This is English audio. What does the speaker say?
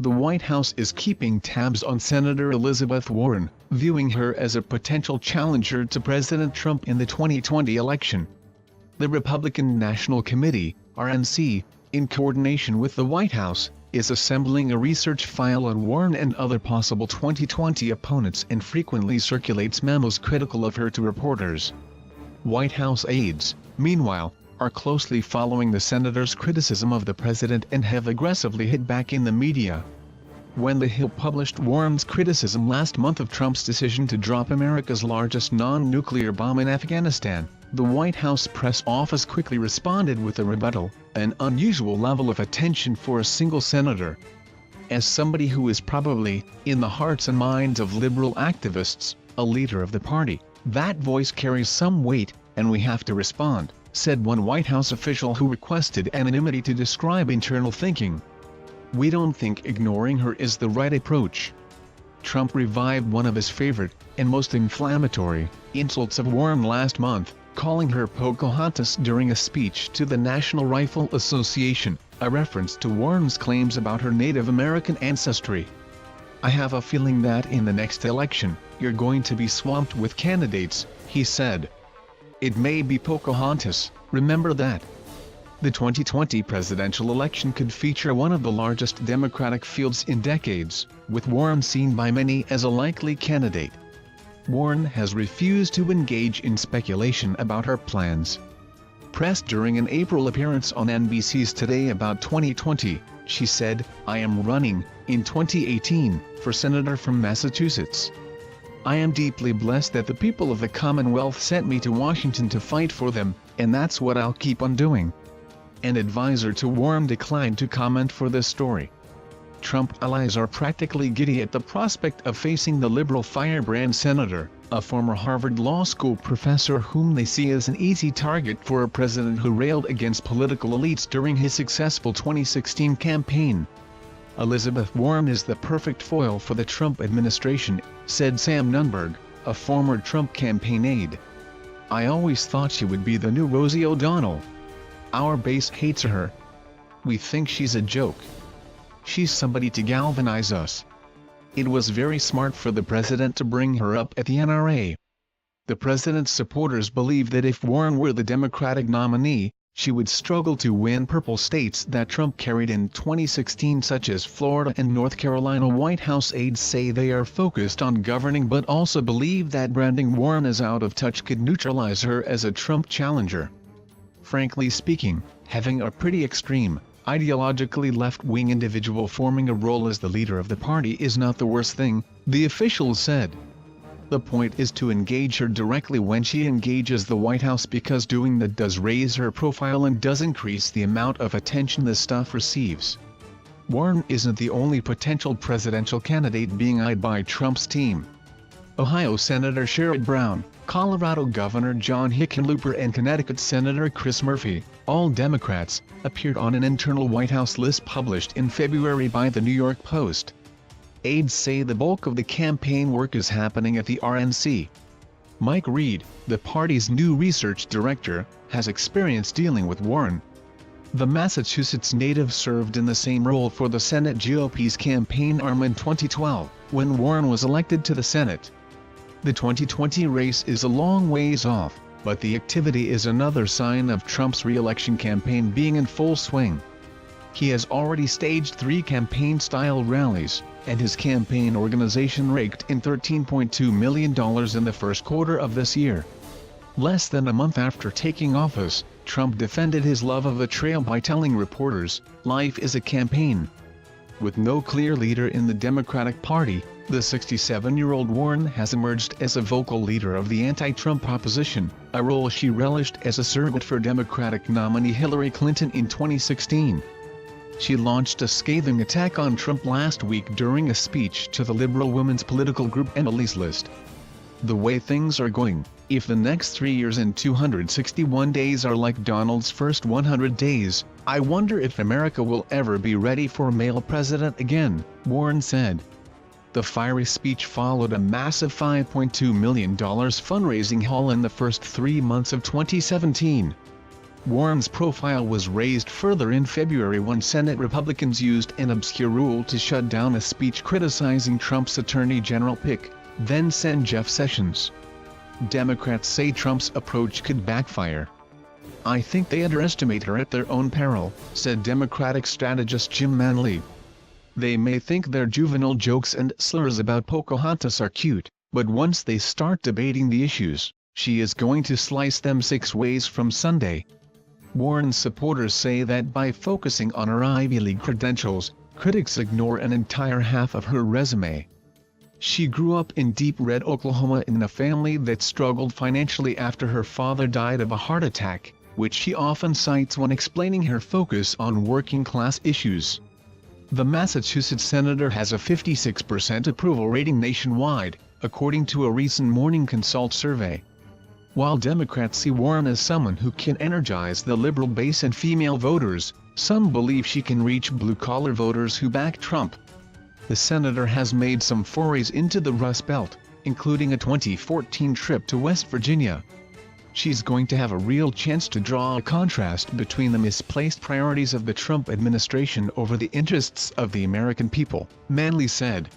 the White House is keeping tabs on Senator Elizabeth Warren, viewing her as a potential challenger to President Trump in the 2020 election. The Republican National Committee, RNC, in coordination with the White House, is assembling a research file on Warren and other possible 2020 opponents and frequently circulates memos critical of her to reporters. White House aides, meanwhile, are closely following the senator's criticism of the president and have aggressively hit back in the media. When The Hill published Warren's criticism last month of Trump's decision to drop America's largest non-nuclear bomb in Afghanistan, the White House press office quickly responded with a rebuttal, an unusual level of attention for a single senator. As somebody who is probably, in the hearts and minds of liberal activists, a leader of the party, that voice carries some weight, and we have to respond, said one White House official who requested anonymity to describe internal thinking. We don't think ignoring her is the right approach. Trump revived one of his favorite, and most inflammatory, insults of Warren last month, calling her Pocahontas during a speech to the National Rifle Association, a reference to Warren's claims about her Native American ancestry. I have a feeling that in the next election, you're going to be swamped with candidates, he said. It may be Pocahontas, remember that. The 2020 presidential election could feature one of the largest Democratic fields in decades, with Warren seen by many as a likely candidate. Warren has refused to engage in speculation about her plans. Pressed during an April appearance on NBC's Today about 2020, she said, "I am running, in 2018, for senator from Massachusetts. I am deeply blessed that the people of the Commonwealth sent me to Washington to fight for them, and that's what I'll keep on doing." An advisor to Warren declined to comment for this story. Trump allies are practically giddy at the prospect of facing the liberal firebrand senator, a former Harvard Law School professor whom they see as an easy target for a president who railed against political elites during his successful 2016 campaign. Elizabeth Warren is the perfect foil for the Trump administration, said Sam Nunberg, a former Trump campaign aide. I always thought she would be the new Rosie O'Donnell. Our base hates her. We think she's a joke. She's somebody to galvanize us. It was very smart for the president to bring her up at the NRA. The president's supporters believe that if Warren were the Democratic nominee, she would struggle to win purple states that Trump carried in 2016 such as Florida and North Carolina. White House aides say they are focused on governing but also believe that branding Warren as out of touch could neutralize her as a Trump challenger. Frankly speaking, having a pretty extreme, ideologically left-wing individual forming a role as the leader of the party is not the worst thing, the officials said. The point is to engage her directly when she engages the White House because doing that does raise her profile and does increase the amount of attention the stuff receives. Warren isn't the only potential presidential candidate being eyed by Trump's team. Ohio Senator Sherrod Brown, Colorado Governor John Hickenlooper and Connecticut Senator Chris Murphy, all Democrats, appeared on an internal White House list published in February by the New York Post. Aides say the bulk of the campaign work is happening at the RNC. Mike Reed, the party's new research director, has experience dealing with Warren. The Massachusetts native served in the same role for the Senate GOP's campaign arm in 2012, when Warren was elected to the Senate. The 2020 race is a long ways off, but the activity is another sign of Trump's re-election campaign being in full swing. He has already staged 3 campaign-style rallies, and his campaign organization raked in $13.2 million in the first quarter of this year. Less than a month after taking office, Trump defended his love of the trail by telling reporters, "Life is a campaign." With no clear leader in the Democratic Party, the 67-year-old Warren has emerged as a vocal leader of the anti-Trump opposition, a role she relished as a surrogate for Democratic nominee Hillary Clinton in 2016. She launched a scathing attack on Trump last week during a speech to the liberal women's political group Emily's List. The way things are going, if the next 3 years and 261 days are like Donald's first 100 days, I wonder if America will ever be ready for a male president again, Warren said. The fiery speech followed a massive $5.2 million fundraising haul in the first 3 months of 2017. Warren's profile was raised further in February when Senate Republicans used an obscure rule to shut down a speech criticizing Trump's Attorney General pick, then Jeff Sessions. Democrats say Trump's approach could backfire. "I think they underestimate her at their own peril," said Democratic strategist Jim Manley. "They may think their juvenile jokes and slurs about Pocahontas are cute, but once they start debating the issues, she is going to slice them 6 ways from Sunday." Warren's supporters say that by focusing on her Ivy League credentials, critics ignore an entire half of her resume. She grew up in deep red Oklahoma in a family that struggled financially after her father died of a heart attack, which she often cites when explaining her focus on working-class issues. The Massachusetts senator has a 56% approval rating nationwide, according to a recent Morning Consult survey. While Democrats see Warren as someone who can energize the liberal base and female voters, some believe she can reach blue-collar voters who back Trump. The senator has made some forays into the Rust Belt, including a 2014 trip to West Virginia. She's going to have a real chance to draw a contrast between the misplaced priorities of the Trump administration over the interests of the American people, Manley said.